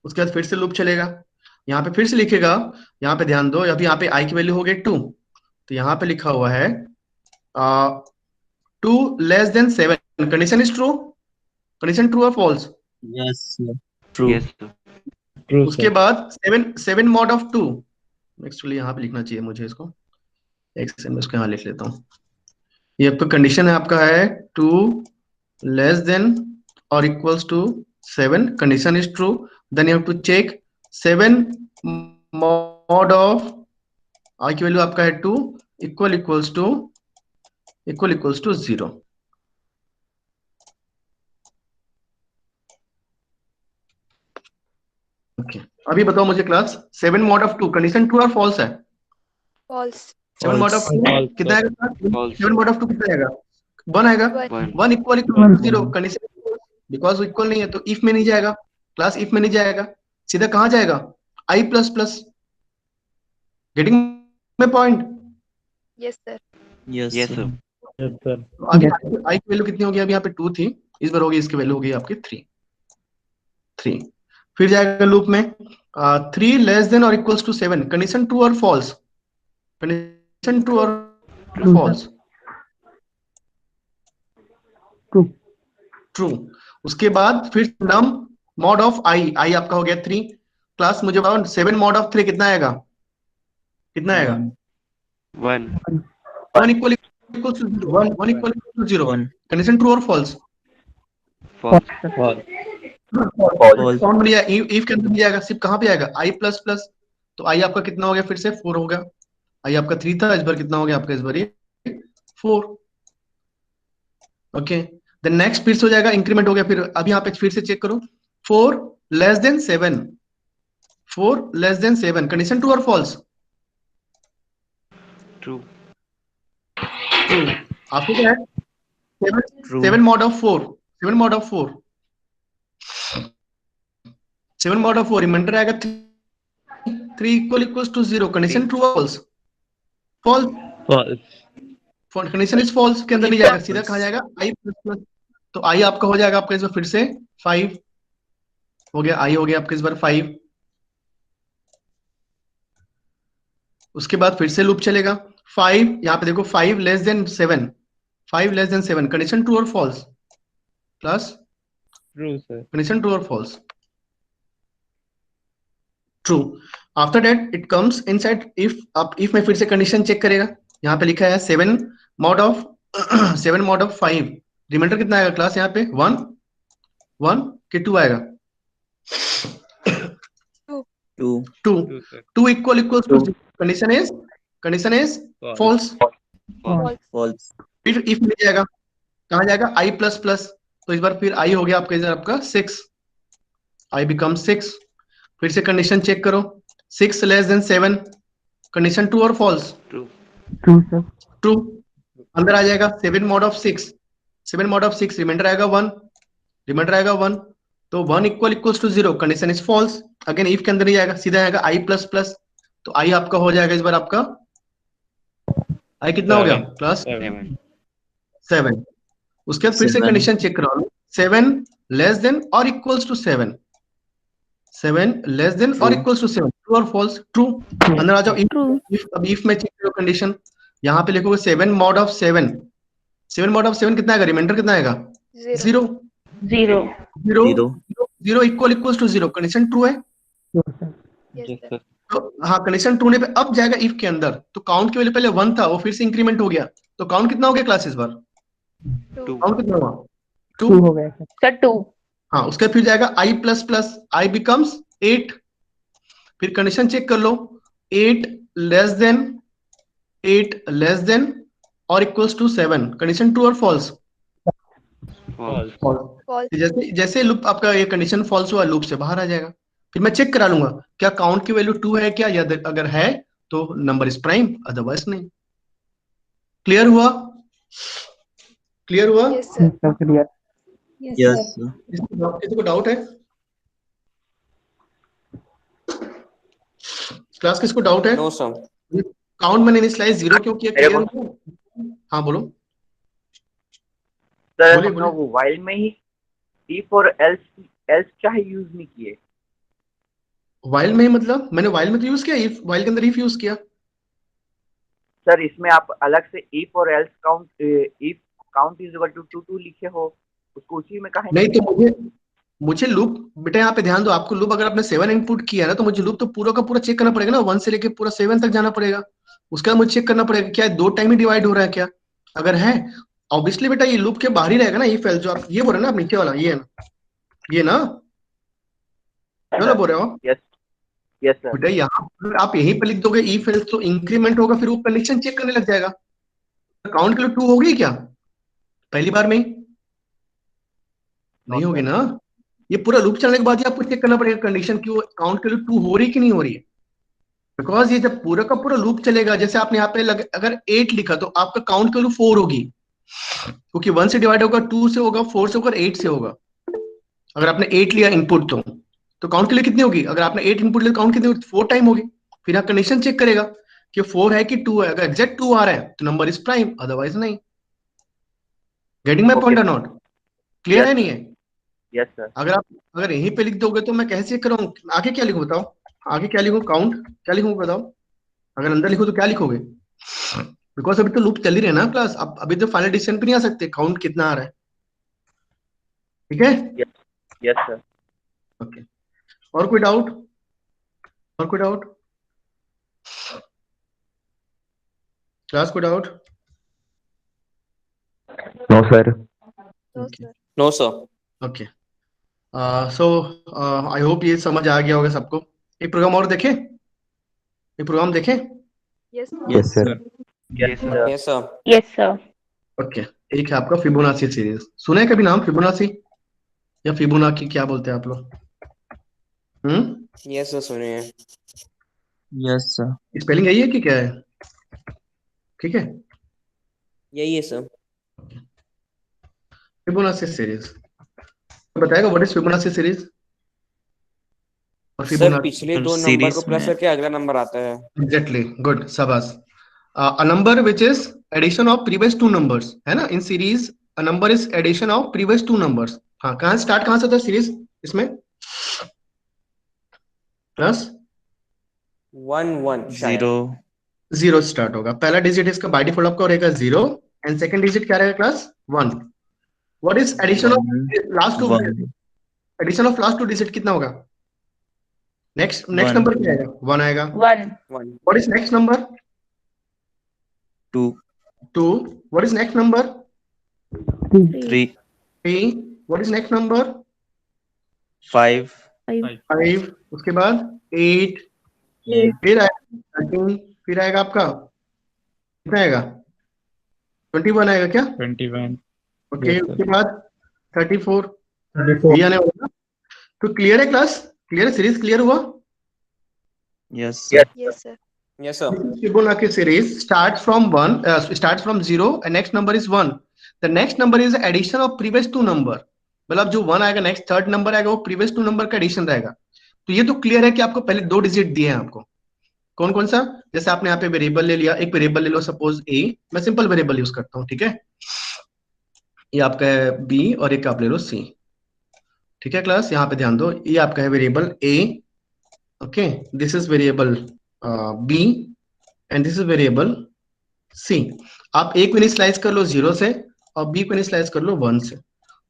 उसके बाद फिर से लूप चलेगा. यहाँ पे फिर से लिखेगा. यहाँ पे ध्यान दो. अभी यहाँ पे आई की वैल्यू हो गई 2. तो यहाँ पे लिखा हुआ है 2 less than 7. Condition is true. Condition true और फॉल्स? Yes. True. Yes. उसके बाद 7 मॉड ऑफ 2. एक्चुअली यहाँ पे लिखना चाहिए मुझे इसको. एक सेकंड इसको यहाँ लिख लेता हूँ. ये आपका कंडीशन है आपका है 2 लेस देन और equals to 7. Condition is true. Then you have to check 7 mod of I की वैल्यू आपका है 2 इक्वल इक्वल्स टू 0। ओके, अभी बताओ मुझे class 7 mod of 2 condition true और फॉल्स है। false, 7 मॉड ऑफ 2 False, कितना sir. आएगा? False. 7 मॉड ऑफ 2 कितना आएगा? 1 आएगा। 1, 1 equal equal to 0 condition, because equal नहीं है तो इफ में नहीं जाएगा, क्लास इफ में नहीं जाएगा, सीधा कहां जाएगा? I plus plus. Getting my point? yes sir, Yes, Yes, sir. sir. अभी आई की वैल्यू कितनी होगी? अभी यहाँ पे 2 थी, इस बार होगी इसकी वैल्यू होगी आपकी 3। फिर जाएगा लूप में 3 लेस देन और इक्वल्स टू 7 कंडीशन ट्रू और फॉल्स, कंडीशन ट्रू और फॉल्स, ट्रू। उसके बाद फिर नम मॉड ऑफ आई, आई आपका हो गया 3। क्लास मुझे बताओ 7 मॉड ऑफ 3 कितना आएगा? कितना आएगा? 1. 1 equal equals to 0, 1 equal to 0 1. Condition true और फॉल्स? False. False. False. कौन बन जाएगा? इफ के अंदर नहीं जाएगा, सिर्फ कहां पे आएगा? आई प्लस प्लस। तो आई आपका कितना हो गया? फिर से 4 हो गया। आई आपका 3 था, इस बार कितना हो गया आपका? इस बार ये 4। ओके, देन नेक्स्ट फिर से हो जाएगा, इंक्रीमेंट हो गया। फिर अब यहाँ पे फिर से चेक करो, 4 less than 7, 4 less than 7 condition true और फॉल्स? True. ट्रू। आपको क्या है? 7 True. 7 mod of 4, 7 mod of 4, 7 mod of 4 रिमाइंडर आएगा 3 equal equals to 0 condition true और false? False. False. Condition is false के अंदर नहीं जाएगा, सीधा कहा जाएगा आई प्लस प्लस। तो आई आपका हो जाएगा आपका इस बार फिर से 5 हो गया, आई हो गया आपका इस बार 5। उसके बाद फिर से लूप चलेगा 5, यहाँ पे देखो 5 less than 7, 5 less than 7 condition true और false? Plus True, sir. Condition true और false? True. After that it comes inside if. आप इफ में फिर से कंडीशन चेक करेगा, यहाँ पे लिखा है 7 mod of 7 mod of 5 remainder कितना आएगा क्लास? यहाँ पे 1 1 के 2 आएगा? 2. 2 True, sir. 2 equal equals to condition is false. false, False. फिर इफ मिल जाएगा, कहाँ जाएगा? I plus plus. तो इस बार फिर आई हो गया आपका इधर आपका 6, आई बिकम 6। फिर से कंडीशन चेक करो, 6 लेस देन 7 कंडीशन ट्रू और false? True. True sir. True. अंदर आ जाएगा 7 mod of 6, 7 mod of 6 remainder आएगा 1, रिमाइंडर आएगा 1। तो 1 equal equals to 0 condition is false. Again if के अंदर नहीं जाएगा, सीधा आएगा आई प्लस प्लस। तो आई आपका हो जाएगा इस बार आपका आई कितना हो गया? प्लस 7। उसके बाद फिर से 7. कंडीशन चेक करो, 7 लेस देन और इक्वल्स टू 7, 7 लेस देन और True. इक्वल्स टू 7 ट्रू और फॉल्स? ट्रू। अंदर आ जाओ इफ। अब इफ में चेक करो कंडीशन, यहाँ पे लिखोगे 7 मॉड ऑफ 7, 7 मॉड ऑफ 7 कितना आएगा? रिमाइंडर कितना आएगा? 0, 0 0 0. 0 equal equals to 0 condition true है। yes Yes, sir, sir. तो हाँ, कंडीशन ट्रू होने पे अब जाएगा इफ के अंदर। तो काउंट की वैल्यू पहले 1 था, वो फिर से इंक्रीमेंट हो गया। तो काउंट कितना हो गया क्लास इस बार? 2, काउंट कितना हुआ? 2। टू हो गया सर। सर 2. हाँ, उसके फिर जाएगा I plus plus, I becomes 8। फिर कंडीशन चेक कर लो, 8 लेस देन और इक्वल्स टू 7 कंडीशन ट्रू और फॉल्स? False. false, जैसे जैसे लूप आपका ये कंडीशन फॉल्स हुआ, लूप से बाहर आ जाएगा। फिर मैं चेक करा लूंगा क्या काउंट की वैल्यू 2 है क्या, या अगर है तो नंबर इज प्राइम, अदरवाइज नहीं। क्लियर हुआ? क्लियर हुआ? yes sir, sir clear. Yes, sir. किसी को डाउट है? क्लास किसको डाउट है? No sir. काउंट मैंने इनिशियलाइज 0 क्यों किया? क्लियर हुआ? हाँ बोलो। सर बोलिए, हम लोग वाइल में ही इफ और एल्स चाहे यूज नहीं किए। वाइल में ही मतलब मैंने वाइल में तो यूज किया, इफ वाइल के अंदर इफ यूज किया। सर इसमें आप अलग से इफ और else if count is equal to 2 लिखे हो, उसको उसी में कहा नहीं तो मुझे लूप, बेटा यहाँ पे ध्यान दो, आपको लूप अगर आपने 7 इनपुट किया ना, तो मुझे लूप तो पूरा का पूरा चेक करना पड़ेगा ना, 1 से लेके पूरा 7 तक जाना पड़ेगा। उसके बाद मुझे चेक करना पड़ेगा क्या 2 टाइम ही डिवाइड हो रहा है क्या। अगर है ऑब्वियसली बेटा ये लूप के बाहर ही रहेगा ना, इफ एल्स जो आप ये बोल रहे हैं ना, आप नीचे वाला ये है ना, ये ना बोल रहे हो? Yes yes sir. बेटा यहाँ पर आप यहीं पे लिख दोगे इफ एल्स, तो इंक्रीमेंट होगा, फिर वो कंडीशन चेक करने लग जाएगा। काउंट के लिए 2 होगी क्या पहली बार में ही? नहीं होगी ना। ये पूरा लूप चलने के बाद ही आपको चेक करना पड़ेगा कंडीशन की वो काउंट के लिए 2 हो रही कि नहीं हो रही है। बिकॉज ये जब पूरा का पूरा लूप चलेगा, जैसे आपने यहाँ पे अगर 8 लिखा तो आपका काउंट के लिए 4 होगी, क्योंकि 1 से डिवाइड होगा, 2 से होगा, 4 से होगा, 8 से होगा। अगर आपने 8 लिया इनपुट तो काउंट के लिए कितनी होगी? अगर आपने 8 इनपुट लिया काउंट कितनी होगी? 4 टाइम होगी। फिर आप कंडीशन चेक करेगा कि 4 है कि 2 है। अगर एग्जैक्ट 2 आ रहा है तो नंबर इज प्राइम, अदरवाइज नहीं। गेटिंग माई पॉइंट और नॉट? क्लियर है नहीं है? Yes sir. अगर यहीं पे लिख दोगे तो मैं कैसे चेक करूँ? आगे क्या लिखूं बताओ? आगे क्या लिखूं? काउंट क्या लिखूं बताओ? अगर अंदर लिखो तो क्या लिखोगे? बिकॉज अभी तो लूप चल ही रहे ना क्लास, अब अभी तो फाइनल डिसीजन पे नहीं आ सकते काउंट कितना आ रहा है। ठीक है? Yes sir. ओके, और कोई डाउट? और कोई डाउट क्लास? कोई doubt? No sir. No, sir. No sir. Okay, so I hope ये समझ आ गया होगा सबको। एक प्रोग्राम और देखें? एक प्रोग्राम देखें? Yes, sir. Yes sir. Yes sir. Yes sir. Yes, sir. Okay, एक है आपका फिबोनाची सीरीज। सुना है कभी नाम फिबोनाची या फिबोनाची, क्या बोलते हैं आप लोग? यस सर सुने हैं। Yes sir. स्पेलिंग यही है कि क्या है? ठीक है, यही है सर। फिबोनाची सीरीज बताएगा व्हाट इज फिबोनाची सीरीज? और सर फिबोनाची पिछले दो नंबर सीरीज को प्लस में करके अगला नंबर आता है। एग्जैक्टली, गुड, शाबाश। A number which is addition of previous 2 numbers, है ना? In series a number is addition of previous 2 numbers. हाँ, कहाँ स्टार्ट, कहाँ से होता है सीरीज इसमें? प्लस 1 1 शायद। 0 0 स्टार्ट होगा। पहला डिजिट इसका बाय डिफॉल्ट आपका रहेगा 0 एंड सेकंड डिजिट क्या रहेगा class? 1। What is addition of 1 last 2? 1 addition of last 2 digit कितना होगा? नेक्स्ट नंबर क्या आएगा? 1 आएगा। 1. 1 what is next number? 2 2। What is next number? 3 3। What is next number? 5 5। उसके बाद 8, फिर आएगा 13, फिर आएगा आपका कितना आएगा? 21 आएगा क्या? 21. ओके, उसके बाद 34 34. ये आने वाला। तो क्लियर है क्लास? क्लियर है? सीरीज क्लियर हुआ? Yes Yes, sir. Yes sir. Fibonacci series starts from 1, starts from 0 and next number is 1. The next number is addition of previous 2 number. मतलब जो 1 आएगा नेक्स्ट थर्ड नंबर आएगा वो previous 2 number का addition रहेगा। तो ये तो क्लियर है कि आपको पहले 2 डिजिट दिए हैं आपको। कौन कौन सा? जैसे आपने यहाँ पे वेरिएबल ले लिया, एक वेरिएबल ले लो सपोज ए, मैं सिंपल वेरिएबल यूज करता हूँ, ठीक है? ये आपका है बी और एक आप ले लो सी। ठीक है क्लास, यहाँ पे ध्यान दो, ये आपका है variable A, okay, this is variable B and this is variable C. आप ए को इनिशियलाइज कर लो 0 से और बी को इनिशियलाइज कर लो 1 से।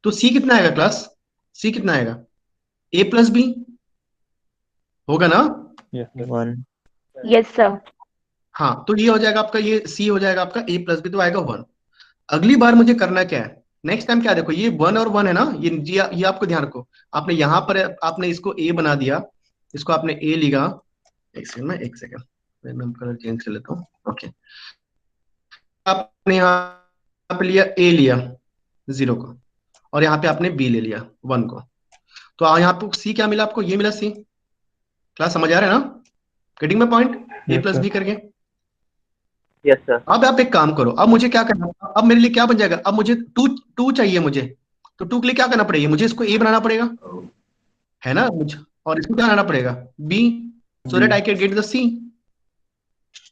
तो सी कितना आएगा क्लास? सी कितना आएगा? ए प्लस बी होगा ना? 1 Yes, sir. हाँ, तो ये हो जाएगा आपका, ये सी हो जाएगा आपका ए प्लस बी, तो आएगा 1। अगली बार मुझे करना क्या है? नेक्स्ट टाइम क्या, देखो ये 1 और 1 है ना, ये आपको ध्यान रखो। आपने यहाँ पर आपने इसको ए बना दिया, इसको आपने ए लिखा। एक सेकंड मैं कलर चेंज कर लेता हूँ। ओके, आपने यहाँ पे लिया ए लिया 0 को और यहाँ पे आपने बी ले लिया 1 को। तो यहाँ पे सी क्या मिला आपको? ये मिला सी। क्लास समझ आ रहा है ना? Getting my point? A plus B करके। Yes sir. अब आप एक काम करो, अब मुझे क्या करना, अब मेरे लिए क्या बन जाएगा? अब मुझे 2 चाहिए मुझे, तो 2 के लिए क्या करना पड़ेगा? मुझे इसको ए बनाना पड़ेगा, है ना? मुझे और इसको क्या बनाना पड़ेगा? B, so that I can get the C.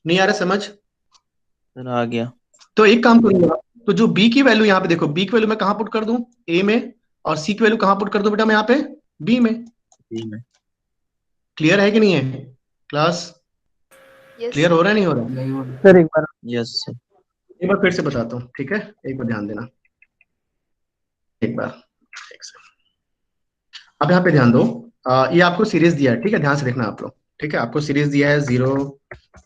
नहीं आ रहा समझ? सर आ गया। तो एक काम करूंगा, तो जो बी की वैल्यू यहाँ पे देखो, बी की वैल्यू मैं कहाँ पुट कर दूं? ए में, और सी की वैल्यू कहाँ पुट कर दूं बेटा मैं यहाँ पे? बी में। क्लियर है कि नहीं है क्लास? Yes. क्लियर हो रहा है नहीं हो रहा? नहीं हो रहा। सर एक बार यस सर। एक बार फिर से बताता हूँ, ठीक है? एक बार ध्यान देना, एक बार एक सेकंड। अब यहाँ पे ध्यान दो, ये आपको सीरीज दिया है, ठीक है? ध्यान से देखना आप लोग, ठीक है? आपको सीरीज दिया है 0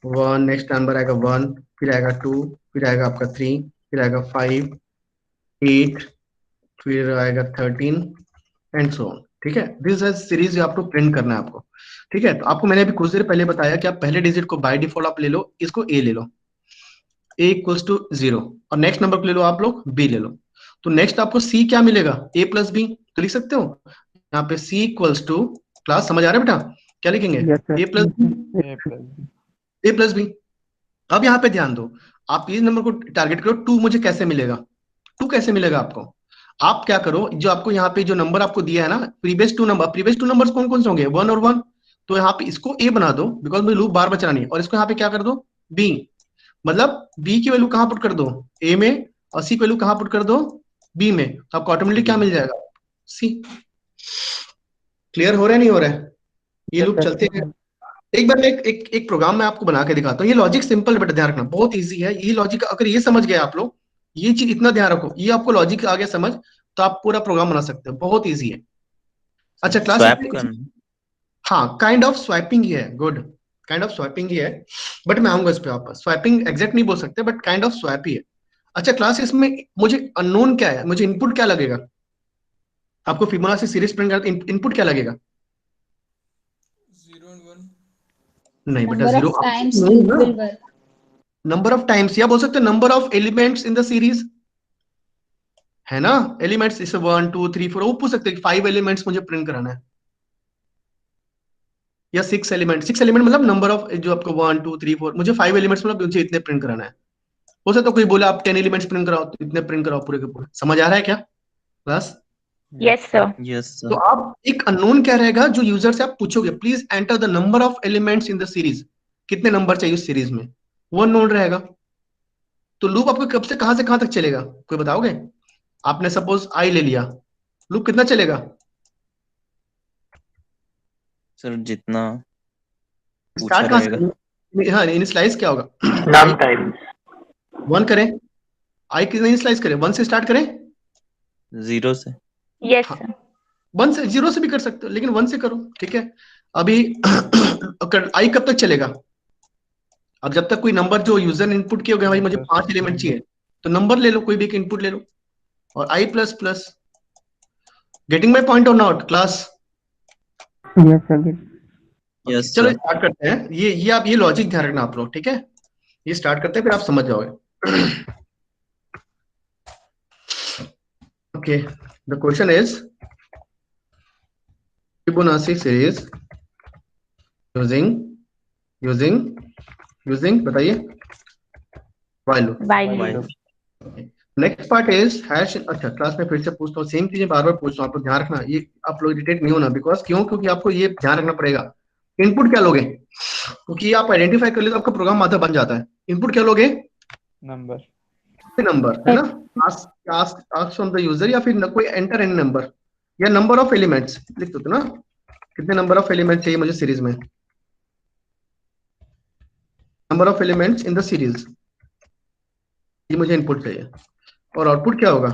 1, नेक्स्ट नंबर आएगा 1, फिर आएगा 2, फिर आएगा आपका 3, फिर आएगा 5 8, फिर आएगा 13 एंड सो ऑन, ठीक है? दिस इज सीरीज आपको प्रिंट करना है आपको। ठीक है, तो आपको मैंने अभी कुछ देर पहले बताया कि आप पहले डिजिट को बाय डिफॉल्ट आप ले लो, इसको ए ले लो, ए इक्वल्स टू 0, और नेक्स्ट नंबर को ले लो आप लोग बी ले लो। तो नेक्स्ट आपको सी क्या मिलेगा, ए प्लस बी, तो लिख सकते हो यहाँ पे सी इक्वल्स टू, क्लास समझ आ रहा है बेटा, क्या लिखेंगे, ए प्लस ए प्लस बी। अब यहाँ पे ध्यान दो, आप इस नंबर को टारगेट करो, 2 मुझे कैसे मिलेगा, 2 कैसे मिलेगा आपको, आप क्या करो, जो आपको यहाँ पे जो नंबर आपको दिया है ना, प्रीवियस 2 नंबर्स कौन कौन से होंगे, 1 और 1, तो यहाँ पे इसको ए बना दो, बिकॉज मुझे लूप बार बचना नहीं है, और इसको यहाँ पे क्या कर दो बी, मतलब बी की वैल्यू कहाँ पुट कर दो ए में, और सी की वैल्यू कहाँ पुट कर दो बी में, तो आपको ऑटोमेटिकली क्या मिल जाएगा सी। क्लियर हो रहा है नहीं हो रहा है, ये लूप चलते हैं। एक बार मैं एक प्रोग्राम में आपको बना के दिखाता हूँ, ये लॉजिक सिंपल बेटा, ध्यान रखना बहुत इजी है ये लॉजिक, अगर ये समझ गए आप लोग, ये चीज इतना ध्यान रखो, ये आपको लॉजिक आ गया समझ, तो आप पूरा प्रोग्राम बना सकते हो, बहुत इजी है। अच्छा क्लास, हाँ काइंड ऑफ स्वाइपिंग ही है, गुड, काइंड ऑफ स्वाइपिंग ही है, बट मैं आऊंगा इस पे वापस, स्वाइपिंग एग्जैक्ट नहीं बोल सकते बट काइंड ऑफ स्वैप ही है। अच्छा क्लास, इसमें मुझे अननोन क्या है, मुझे इनपुट क्या लगेगा, आपको फिबोनाची सीरीज प्रिंट करते इनपुट क्या लगेगा, 0 and 1, नहीं बेटा, Number 0 of times loop will work. Number of times, या बोल सकते हैं number of elements in the series, है ना, एलिमेंट्स इसे 1 2 3 4, वो पूछ सकते हैं 5 एलिमेंट्स मुझे प्रिंट कराना है, या 6 एलिमेंट, 6 एलिमेंट मतलब नंबर ऑफ जो आपको 1 2 3 4, मुझे 5 एलिमेंट्स मतलब मुझे इतने प्रिंट कराना है। हो सकता है कोई बोले आप 10 एलिमेंट्स प्रिंट कराओ, तो इतने प्रिंट कराओ पूरे के पूरे। समझ आ रहा है क्या क्लास? Yes, sir. यस तो आप एक अननोन क्या रहेगा जो यूजर से आप पूछोगे, please enter the number of elements in the series, कितने नंबर चाहिए उस सीरीज में, वो अननोन रहेगा। तो लूप आपको कब से कहां तक चलेगा, कोई बताओगे? आपने सपोज आई ले लिया, लूप कितना चलेगा? सर जितना पूछा स्टार्ट कहां रहेगा। से, हाँ इनिशियलाइज क्या होगा, नम टाइम 1 करें, आई कितना इनिशियलाइज करें, 1 से स्टार्ट करें, 0 से। Yes, हाँ। sir. 1 से 0 से भी कर सकते हो, लेकिन 1 से करो, ठीक है। अभी आई कब तक चलेगा, अब जब तक कोई नंबर जो यूजर ने इनपुट किया होगा, भाई मुझे 5 एलिमेंट चाहिए, तो नंबर ले लो, कोई भी एक इनपुट ले लो, और I plus plus. Getting my point और not class? Yes sir. Yes चलो सर। स्टार्ट करते हैं, ये आप ये लॉजिक ध्यान रखना आप लोग, ठीक है। ये स्टार्ट करते हैं, फिर आप समझ जाओगे। Okay, the question is Fibonacci series using बताइए while loop। While. Next part is hash. अच्छा क्लास में फिर से पूछता हूँ, सेम चीजें बार बार पूछ रहा हूँ, आप लोग ध्यान रखना, ये आप लोग इरिटेट नहीं होना, बिकॉज क्योंकि आपको ये ध्यान रखना पड़ेगा, इनपुट क्या लोगे, क्योंकि आप आइडेंटिफाई कर ले तो आपका प्रोग्राम आधा बन जाता है। इनपुट क्या लोगे? नंबर है ना, आस्क फ्रॉम द यूजर, या फिर कोई एंटर एनी नंबर, या नंबर ऑफ एलिमेंट्स लिख दो ना, कितने नंबर ऑफ एलिमेंट चाहिए मुझे सीरीज में, number of elements in the series, ये मुझे इनपुट चाहिए। और आउटपुट क्या होगा?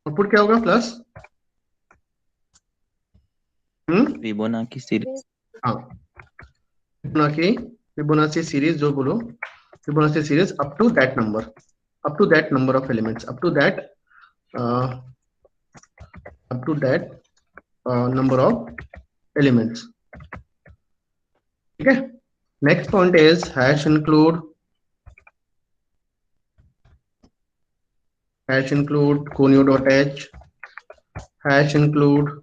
आउटपुट क्या होगा प्लस फिबोनाची सीरीज। हाँ फिबोनाची सीरीज जो बोलो, Fibonacci series up to that number of elements, up to that number of elements, ठीक है। Next point is hash include conio.h, hash include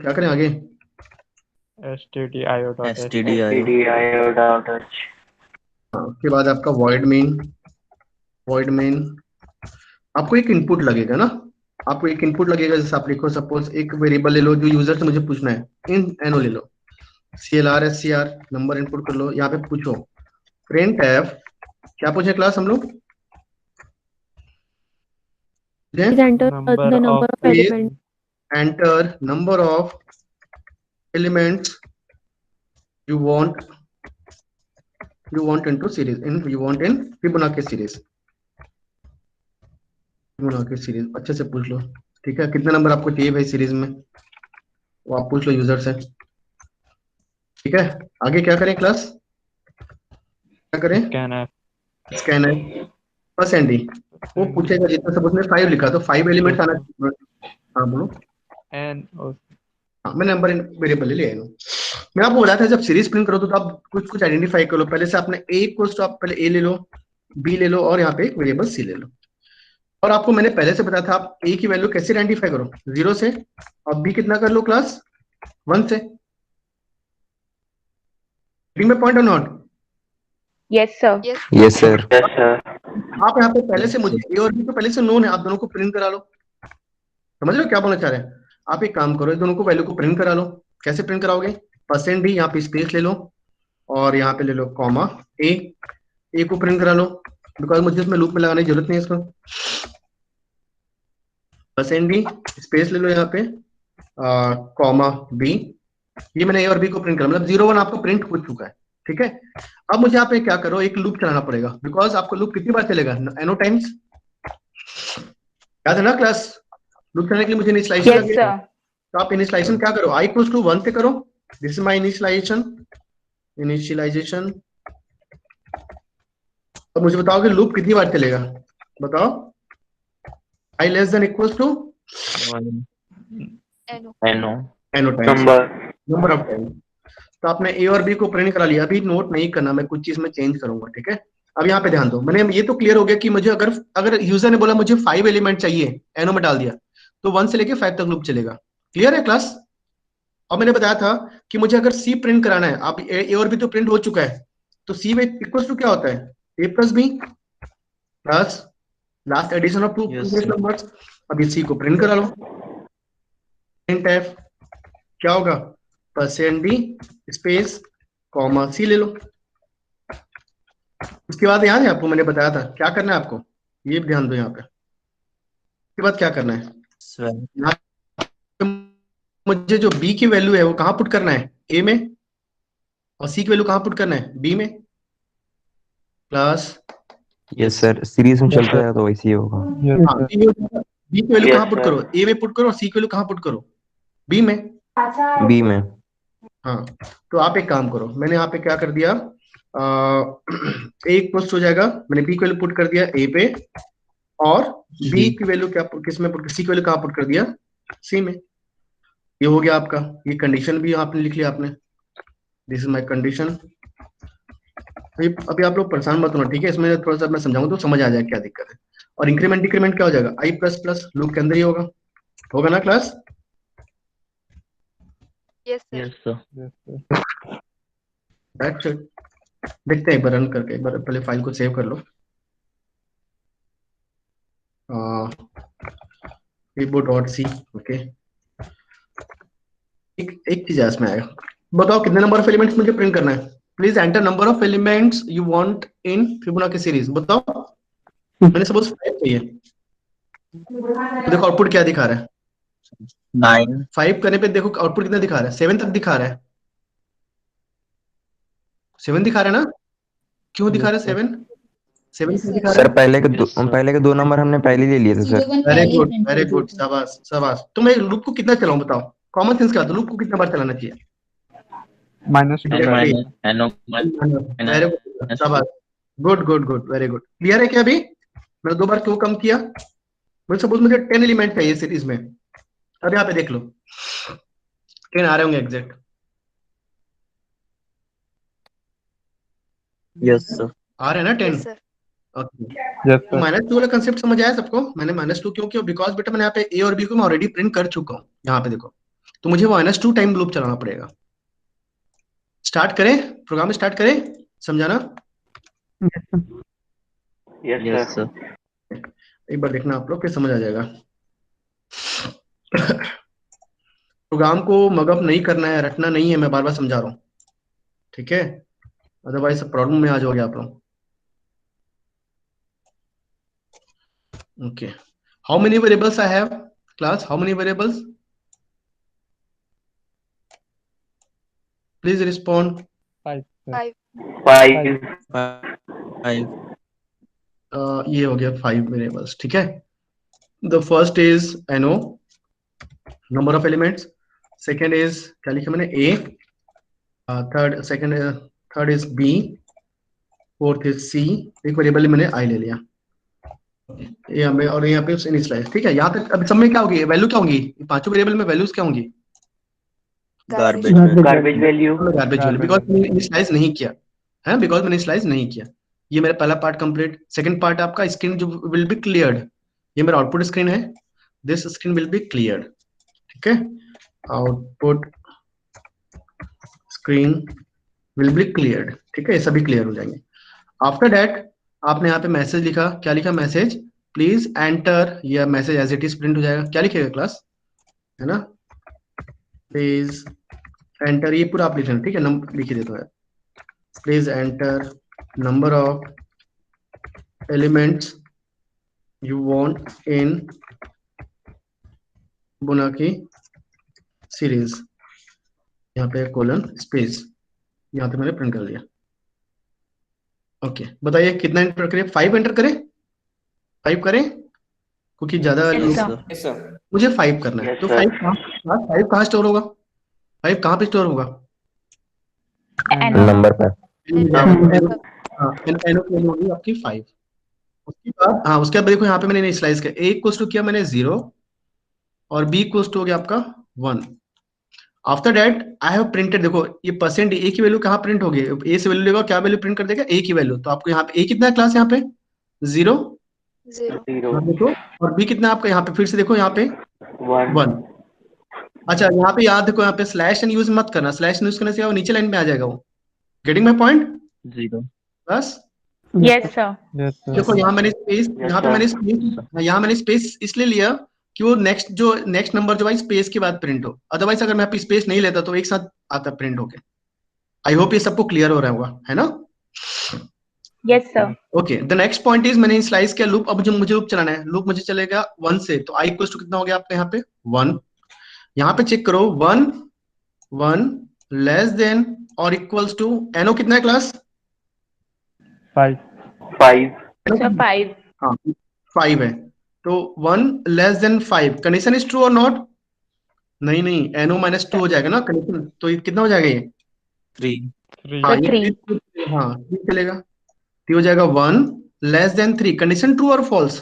क्या करें आगे, stdio.h। उसके बाद आपका void main, आपको एक इनपुट लगेगा ना, आपको एक इनपुट लगेगा, जैसे आप लिखो सपोज एक वेरिएबल ले लो जो यूजर से मुझे पूछना है, इन एनो ले लो, CLR SCR नंबर इनपुट कर लो, यहाँ पे पूछो प्रिंट एफ, क्या पूछे क्लास हम लोग, enter number of elements you want into series, you want in Fibonacci series, अच्छे से पूछ लो, ठीक है। कितने नंबर आपको चाहिए भाई सीरीज में, वो आप पूछ लो यूजर से, ठीक है। आगे क्या करें क्लास, क्या करें, स्कैनर परसेंट डी, वो पूछेगा जितना सब उसने 5 लिखा तो 5 एलिमेंट्स आना चाहिए। हाँ बोलो। हाँ मैं नंबर वेरिएबल ले लिया। मैं आपको बोला था जब सीरीज प्रिंट करो तो आप कुछ कुछ आइडेंटिफाई करो। पहले से आपने ए इक्वल्स, तो आप पहले ए ले लो, बी ले लो और यहाँ पे एक वेरिएबल सी ले लो। और आपको मैंने पहले से बताया था आप ए की वैल्यू कैसे आइडेंटिफाई करो, 0 से, और बी कितना कर लो क्लास 1 से। में पॉइंट और not? Yes, sir. Yes. Yes, sir. आप यहाँ पे पहले से मुझे ए और बी तो पहले से नोन है, आप दोनों को प्रिंट करा लो। समझ लो क्या बोलना चाह रहे हैं? आप एक काम करो, दोनों को वैल्यू को प्रिंट करा लो। कैसे प्रिंट कराओगे? परसेंट डी, यहाँ पे स्पेस ले लो और यहाँ पे ले लो कॉमा ए को प्रिंट करा लो, बिकॉज मुझे इसमें लूप में लगाने की जरूरत नहीं है इसको। परसेंट डी स्पेस ले लो यहाँ पे कॉमा बी, ये मैंने ए और बी को प्रिंट करा, मतलब 0 1 आपको प्रिंट हो चुका है। ठीक है, अब मुझे यहाँ पे क्या करो, एक लूप चलाना पड़ेगा, बिकॉज आपको लूप कितनी बार चलेगा, एनो टाइम्स। याद है ना क्लास? लूप चलाने के लिए मुझे इनिशियलाइजेशन Yes, लगेगा। sir. तो आप इनिशियलाइजेशन क्या करो, i = 1 से करो। This is my initialization. अब मुझे बताओ कि लूप कितनी बार चलेगा, बताओ। i <= N. Number of time. तो आपने ए और बी को प्रिंट करा लिया। अभी नोट नहीं करना, मैं कुछ चीज में चेंज करूंगा। ठीक है, अब यहाँ पे ध्यान दो, मैंने ये तो क्लियर हो गया कि मुझे अगर यूजर ने बोला मुझे 5 एलिमेंट चाहिए, एनो में डाल दिया, तो 1 से लेके 5 तक लूप चलेगा। क्लियर है क्लास? और मैंने बताया था कि मुझे अगर सी प्रिंट कराना है, अब ए और बी तो प्रिंट हो चुका है, तो सी इक्वल्स टू क्या होता है, A plus B plus last addition of 2 numbers. अब इसी को प्रिंट करा लो। प्रिंट एफ क्या होगा, परसेंट डी स्पेस कॉमा सी ले लो। उसके बाद याद है आपको मैंने बताया था क्या करना है आपको, ये भी ध्यान दो यहाँ पे। उसके बाद क्या करना है, मुझे जो बी की वैल्यू है वो कहाँ पुट करना है, ए में, और सी की वैल्यू कहाँ पुट करना है, बी में। प्लस यस सर, सीरीज में चलता है तो वैसे ही होगा। बी की वैल्यू कहाँ पुट करो, ए में पुट करो, और सी की वैल्यू कहाँ पुट करो, बी में। बी में। हाँ, तो आप एक काम करो, मैंने यहाँ पे क्या कर दिया, ए इक्वल्स हो जाएगा, मैंने बी की वैल्यू पुट कर दिया ए पे, और बी की वैल्यू क्या किस में पुट, सी की वैल्यू कहाँ पुट कर दिया, सी में। ये हो गया आपका, ये कंडीशन भी आपने लिख लिया आपने, दिस इज माय कंडीशन। अभी आप लोग परेशान मत होना, ठीक है, इसमें थोड़ा सा मैं समझाऊंगा तो समझ आ जाएगा क्या दिक्कत है। और इंक्रीमेंट डिक्रीमेंट क्या हो जाएगा, i प्लस प्लस लूप के अंदर ही होगा ना class? Yes, sir. That's it. देखते हैं एक बार रन करके, एक बार पहले फाइल को सेव कर लो। repo.c okay. एक चीज है इसमें आएगा, बताओ कितने नंबर ऑफ एलिमेंट्स मुझे प्रिंट करना है। Please enter number of elements you want in Fibonacci series. बताओ, मैंने सपोज 5 चाहिए, तो देखो आउटपुट क्या दिखा रहा है, 9 5 करने पे देखो आउटपुट कितना दिखा रहा है, 7 तक दिखा रहा है। 7 दिखा रहा है ना, क्यों दिखा रहा है 7? 7 क्यों दिखा रहा सर है? पहले के 2 नंबर हमने पहले ले लिए थे सर। वेरी गुड, शाबाश शाबाश। तो मैं लूप को कितना चलाऊं बताओ, कॉमन सेंस क्या होता है, लूप को कितना बार चलाना चाहिए? वेरी गुड, शाबाश, good good good, very good. Clear है क्या? अभी मैंने 2 बार क्यों कम किया, मुझे सपोज मुझे 10 एलिमेंट चाहिए सीरीज में, अब यहाँ पे देख लो 10 आ रहे होंगे एग्जैक्ट। यस सर, आ रहे हैं ना 10? Yes, sir. ओके, तो -2 वाला कंसेप्ट समझ आया सबको? मैंने -2 क्यों किया, बिकॉज बेटा मैंने यहाँ पे ए और बी को मैं ऑलरेडी प्रिंट कर चुका हूँ, यहाँ पे देखो, तो मुझे -2 टाइम लूप चलाना पड़ेगा। स्टार्ट करें, प्रोग्राम स्टार्ट करें, समझाना? Yes sir. एक बार देखना आप लोग, फिर समझ आ जाएगा। प्रोग्राम को मगअप नहीं करना है, रटना नहीं है, मैं बार बार समझा रहा हूँ, ठीक है, अदरवाइज प्रॉब्लम में आ जाओगे आप लोग। Okay, how many variables I have, class? How many variables? Please respond. 5. 5 ये हो गया 5 variables, ठीक है। The first is NO, number of elements. Second is क्या लिखा मैंने, A. Third is B. Fourth is C. एक वेरिएबल मैंने I ले लिया, यहाँ पे और यहाँ पे इनिशियलाइज, ठीक है। यहाँ तक अब सब में क्या होगी, वैल्यू क्या होंगी, पांचों वेरिएबल में वैल्यूज क्या होंगी, garbage garbage value. Garbage value, because मैंने इनिशियलाइज नहीं किया है, बिकॉज मैंने इनिशियलाइज नहीं किया। ये मेरा पहला पार्ट कंप्लीट। सेकंड पार्ट आपका स्क्रीन जो विल बी क्लियर्ड, ये मेरा आउटपुट स्क्रीन है, this screen will be cleared, ठीक है। Output screen will be cleared, ठीक है, ये सभी क्लियर हो जाएंगे। आफ्टर दैट आपने यहाँ पे मैसेज लिखा, क्या लिखा, मैसेज प्लीज एंटर, या message as it is print हो जाएगा। क्या लिखेगा क्लास, है ना, प्लीज एंटर, ये पूरा आप लिखना, ठीक है, नंबर लिख देता है, please enter number of elements you want in Fibonacci series, यहाँ पे कोलन स्पेस, यहाँ पे मैंने प्रिंट कर दिया। ओके, बताइए कितना एंटर करें, 5 एंटर करें, 5 करें, क्योंकि ज्यादा Yes, sir. Yes, sir. मुझे 5 करना है। Yes, तो sir. 5 कहाँ स्टोर होगा, 5 कहाँ पे स्टोर होगा, NO. नंबर पर। हाँ, NO की वैल्यू होगी आपकी 5। उसके बाद हाँ, उसके बाद देखो यहाँ पे मैंने इनिशियलाइज किया, A इक्वल्स टू किया मैंने 0 और B इक्वल्स टू हो गया आपका 1। After that I have printed, देखो ये परसेंट A की वैल्यू कहाँ प्रिंट होगी, A से वैल्यू लेगा, क्या वैल्यू प्रिंट कर देगा, A की वैल्यू। तो आपको यहाँ पे A कितना है क्लास, यहाँ पे 0, देखो, और B कितना है आपका, यहाँ पे फिर से देखो, यहाँ पे 1। अच्छा, यहाँ पे याद देखो, यहाँ पे स्लैश एन यूज मत करना, स्लैश यूज करने से वो नीचे लाइन में आ जाएगा वो। गेटिंग माय पॉइंट, 0 बस Yes, sir. देखो यहाँ मैंने स्पेस, यहाँ पे मैंने स्पेस, यहाँ मैंने स्पेस इसलिए लिया कि वो नेक्स्ट नंबर जो है स्पेस के बाद प्रिंट हो, अदरवाइज अगर मैं यहाँ पे स्पेस नहीं लेता तो एक साथ आता प्रिंट होके। आई होप ये सबको क्लियर हो रहा होगा, है ना। Yes, sir. Okay, the next point is, मैंने स्लाइस किया लूप, अब मुझे लूप चलाना है, लूप मुझे चलेगा 1 से, तो आई इक्वल्स टू कितना हो गया आपका यहाँ पे 1। यहाँ पे चेक करो 1 लेस देन और इक्वल्स टू एनो कितना है क्लास, 5 Sir, 5. हाँ 5 है, तो 1 less than 5, condition is true और नॉट, नहीं एनो माइनस 2 हो जाएगा ना कंडीशन, तो ये कितना हो जाएगा ये 3 हाँ, Sir, 3. हाँ 3 चलेगा, तो हो जाएगा 1 लेस देन 3, कंडीशन ट्रू और फॉल्स,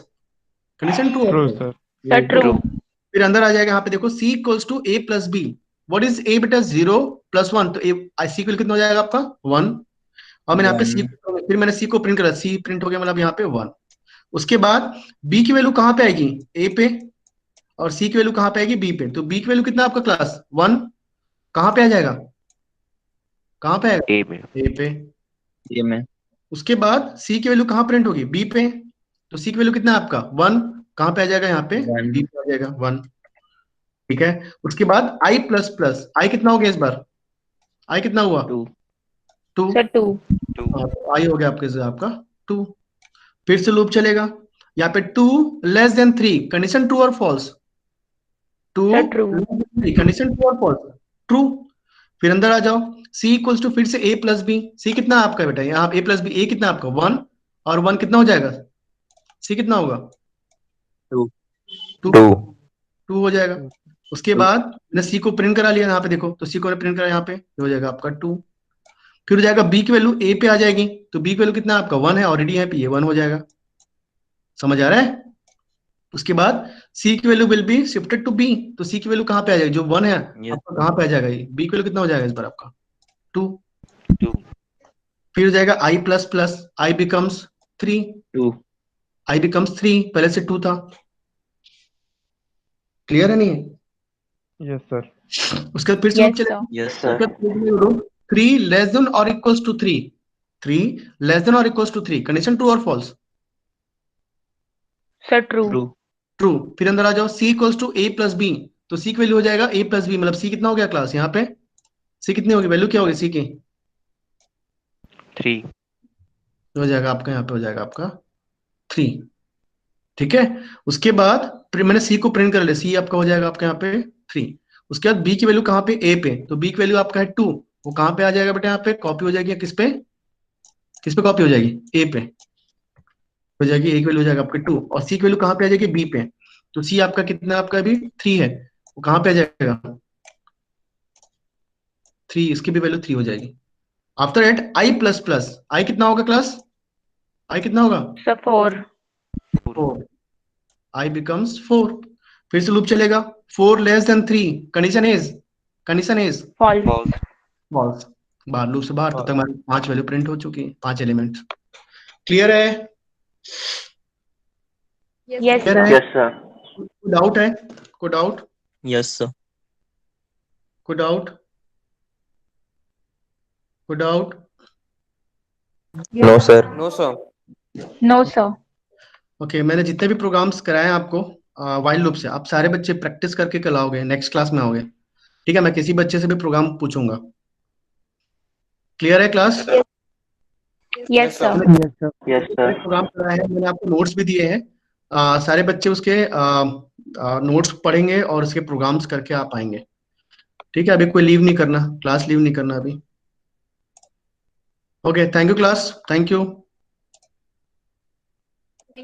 कंडीशन ट्रू और false? Sir, true. फिर अंदर आ जाएगा, यहाँ पे देखो c equals to a plus B, what is a बेटा 0 प्लस 1, तो a c इक्वल कितना हो जाएगा आपका 1, और मैंने यहाँ पे c, फिर मैंने c को प्रिंट करा, c प्रिंट हो गया मतलब यहाँ पे 1। उसके बाद b की वैल्यू कहाँ पे आएगी, a पे, और c की वैल्यू कहाँ पे आएगी, b पे, तो b की वैल्यू कितना आपका क्लास 1, कहाँ पे आ जाएगा, कहाँ पे आएगा, A में a पे। A में उसके बाद c की वैल्यू कहाँ प्रिंट होगी, b पे, तो c की वैल्यू कितना है आपका 1, कहाँ पे आ जाएगा, यहाँ पे 1 b पे आ जाएगा 1, ठीक है। उसके बाद i प्लस प्लस, i कितना हो गया इस बार, i कितना हुआ 2 2, Sir, 2. i हो गया आपका 2। फिर से लूप चलेगा, यहाँ पे 2 लेस देन 3, कंडीशन ट्रू और false, 2 Sir, true. Condition true और फॉल्स, ट्रू। फिर अंदर आ जाओ, c इक्वल्स टू फिर से a प्लस बी, c कितना है आपका बेटा, यहाँ a प्लस बी, a कितना है आपका 1, और 1 कितना हो जाएगा, c कितना होगा 2 हो जाएगा। उसके बाद मैंने c को प्रिंट करा लिया, यहाँ पे देखो, तो c को प्रिंट करा यहाँ पे, हो जाएगा आपका 2। फिर हो जाएगा b की वैल्यू a पे आ जाएगी, तो b की वैल्यू कितना है आपका 1 है, ऑलरेडी है, ये 1 हो जाएगा, समझ आ रहा है। उसके बाद c की value will be shifted to b, तो c की वैल्यू कहाँ पे आ जाएगी, जो 1 है आपका कहाँ पे आ जाएगा, ये b की वैल्यू कितना हो जाएगा इस बार आपका 2। फिर हो जाएगा i plus plus, i becomes 3, i becomes 3, पहले से 2 था, क्लियर है नहीं, यस सर। उसके बाद फिर से Yes, चलेगा, sir. Yes sir 3 less than और इक्वल्स टू 3, 3 लेस देन और इक्वल्स टू 3, कंडीशन ट्रू और फॉल्स, Sir, true. ट्रू। फिर अंदर आ जाओ, c equals to a plus B, तो c की वैल्यू हो जाएगा a प्लस बी, मतलब c कितना हो गया क्लास, यहाँ पे c कितनी होगी, वैल्यू क्या होगी c की, 3 हो जाएगा आपका, यहाँ पे हो जाएगा आपका 3, ठीक है। उसके बाद मैंने c को प्रिंट कर लिया, c आपका हो जाएगा आपका यहाँ पे 3। उसके बाद b की वैल्यू कहाँ पे, a पे, तो b की वैल्यू आपका है 2, वो कहाँ पे आ जाएगा बेटा, यहाँ पे कॉपी हो जाएगी, किस पे कॉपी हो जाएगी, a पे हो जाएगी, एक वैल्यू हो जाएगा आपके 2, और c की वैल्यू कहाँ पे आ जाएगी, b पे, तो c आपका कितना, आपका अभी 3 है, वो कहाँ पे आ जाएगा 3, इसकी भी वैल्यू 3 हो जाएगी। After that i plus plus, i कितना होगा क्लास, i कितना होगा Sir, 4. 4, I becomes 4. फिर से लूप चलेगा 4 less than 3, condition is false, false, बाहर लूप से बाहर। तब तक हमारी 5 वैल्यू प्रिंट हो चुकी है, 5 एलिमेंट। क्लियर है? yes क्लियर sir, है? Yes, sir. कोई डाउट है? कोई डाउट? Yes sir. कोई डाउट? कोई doubt? No sir. No sir. no sir, okay, मैंने जितने भी प्रोग्राम्स कराए हैं आपको वाइल लूप से, आप सारे बच्चे प्रैक्टिस करके कल आओगे, नेक्स्ट क्लास में आओगे, ठीक है? मैं किसी बच्चे से भी प्रोग्राम पूछूंगा। क्लियर है class? yes sir, Yes, sir. Program कराया है मैंने, आपको नोट्स भी दिए हैं। सारे बच्चे उसके नोट्स पढ़ेंगे और उसके प्रोग्राम्स करके आप आएंगे, ठीक है? अभी कोई लीव नहीं करना, क्लास लीव नहीं करना अभी। Okay, thank you class, thank you.